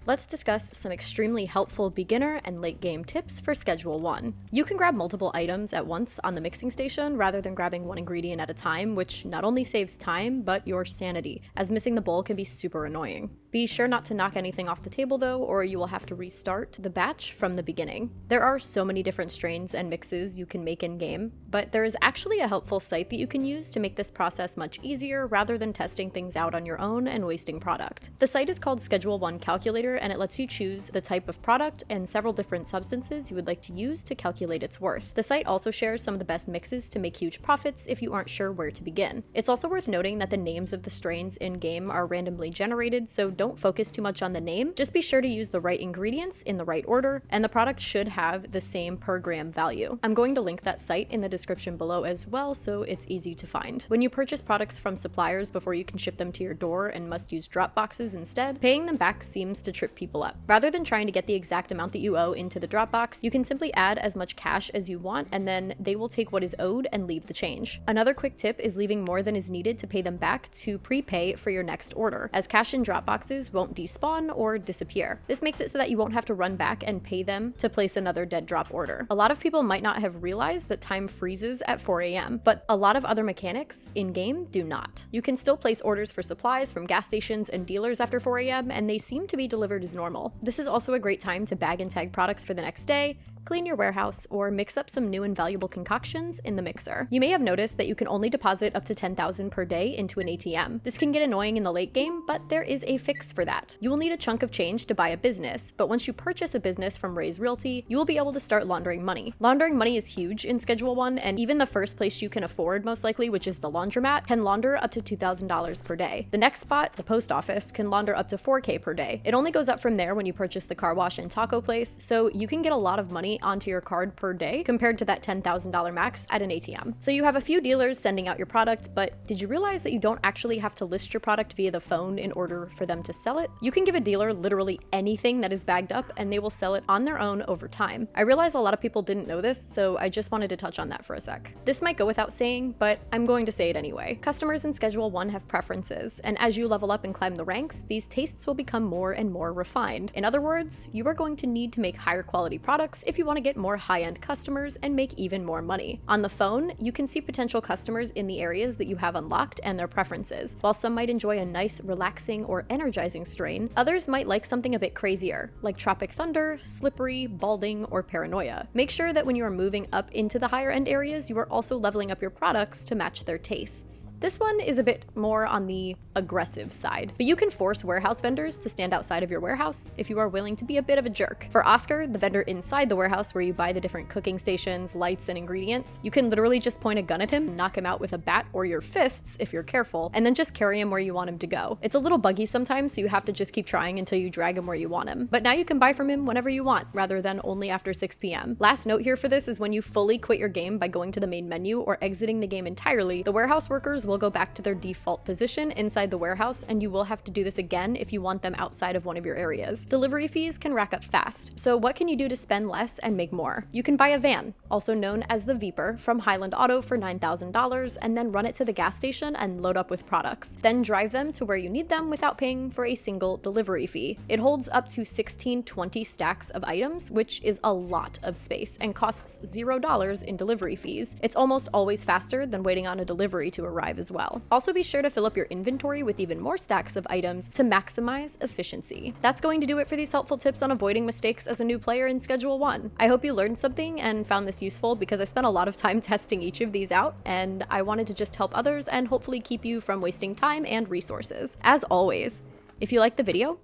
let's discuss some extremely helpful beginner and late game tips for Schedule 1. You can grab multiple items at once on the mixing station rather than grabbing one ingredient at a time, which not only saves time, but your sanity, as missing the bowl can be super annoying. Be sure not to knock anything off the table though, or you will have to restart the batch from the beginning. There are so many different strains and mixes you can make in-game, but there is actually a helpful site that you can use to make this process much easier rather than testing things out on your own and wasting product. The site is called Schedule 1 Calculator, and it lets you choose the type of product and several different substances you would like to use to calculate its worth. The site also shares some of the best mixes to make huge profits if you aren't sure where to begin. It's also worth noting that the names of the strains in-game are randomly generated, so don't focus too much on the name. Just be sure to use the right ingredients in the right order, and the product should have the same per gram value. I'm going to link that site in the description below as well, so it's easy to find. When you purchase products from suppliers before you can ship them to your door and must use drop boxes instead, paying them back seems to trip people up. Rather than trying to get the exact amount that you owe into the drop box, you can simply add as much cash as you want, and then they will take what is owed and leave the change. Another quick tip is leaving more than is needed to pay them back to prepay for your next order, as cash in drop boxes won't despawn or disappear. This makes it so that you won't have to run back and pay them to place another dead drop order. A lot of people might not have realized that time freezes at 4 a.m., but a lot of other mechanics in-game do not. You can still place orders for supplies from gas stations and dealers after 4 a.m., and they seem to be delivered as normal. This is also a great time to bag and tag products for the next day, clean your warehouse, or mix up some new and valuable concoctions in the mixer. You may have noticed that you can only deposit up to $10,000 per day into an ATM. This can get annoying in the late game, but there is a fix for that. You will need a chunk of change to buy a business, but once you purchase a business from Raise Realty, you will be able to start laundering money. Laundering money is huge in Schedule 1, and even the first place you can afford, most likely, which is the laundromat, can launder up to $2,000 per day. The next spot, the post office, can launder up to $4K per day. It only goes up from there when you purchase the car wash and taco place, so you can get a lot of money onto your card per day compared to that $10,000 max at an ATM. So you have a few dealers sending out your product, but did you realize that you don't actually have to list your product via the phone in order for them to sell it? You can give a dealer literally anything that is bagged up and they will sell it on their own over time. I realize a lot of people didn't know this, so I just wanted to touch on that for a sec. This might go without saying, but I'm going to say it anyway. Customers in Schedule 1 have preferences, and as you level up and climb the ranks, these tastes will become more and more refined. In other words, you are going to need to make higher quality products if you want to get more high-end customers and make even more money. On the phone, you can see potential customers in the areas that you have unlocked and their preferences. While some might enjoy a nice, relaxing, or energizing strain, others might like something a bit crazier, like Tropic Thunder, Slippery, Balding, or Paranoia. Make sure that when you are moving up into the higher end areas, you are also leveling up your products to match their tastes. This one is a bit more on the aggressive side, but you can force warehouse vendors to stand outside of your warehouse if you are willing to be a bit of a jerk. For Oscar, the vendor inside the warehouse where you buy the different cooking stations, lights, and ingredients, you can literally just point a gun at him, knock him out with a bat or your fists if you're careful, and then just carry him where you want him to go. It's a little buggy sometimes, so you have to just keep trying until you drag him where you want him. But now you can buy from him whenever you want, rather than only after 6 p.m. Last note here for this is when you fully quit your game by going to the main menu or exiting the game entirely, the warehouse workers will go back to their default position inside the warehouse, and you will have to do this again if you want them outside of one of your areas. Delivery fees can rack up fast, so what can you do to spend less and make more? You can buy a van, also known as the Viper, from Hyland Auto for $9,000, and then run it to the gas station and load up with products. Then drive them to where you need them without paying for a single delivery fee. It holds up to 16-20 stacks of items, which is a lot of space, and costs $0 in delivery fees. It's almost always faster than waiting on a delivery to arrive as well. Also be sure to fill up your inventory with even more stacks of items to maximize efficiency. That's going to do it for these helpful tips on avoiding mistakes as a new player in Schedule 1. I hope you learned something and found this useful because I spent a lot of time testing each of these out, and I wanted to just help others and hopefully keep you from wasting time and resources. As always, if you like the video,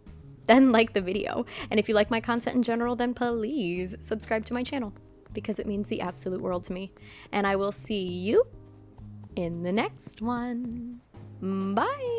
then like the video. And if you like my content in general, then please subscribe to my channel because it means the absolute world to me. And I will see you in the next one. Bye!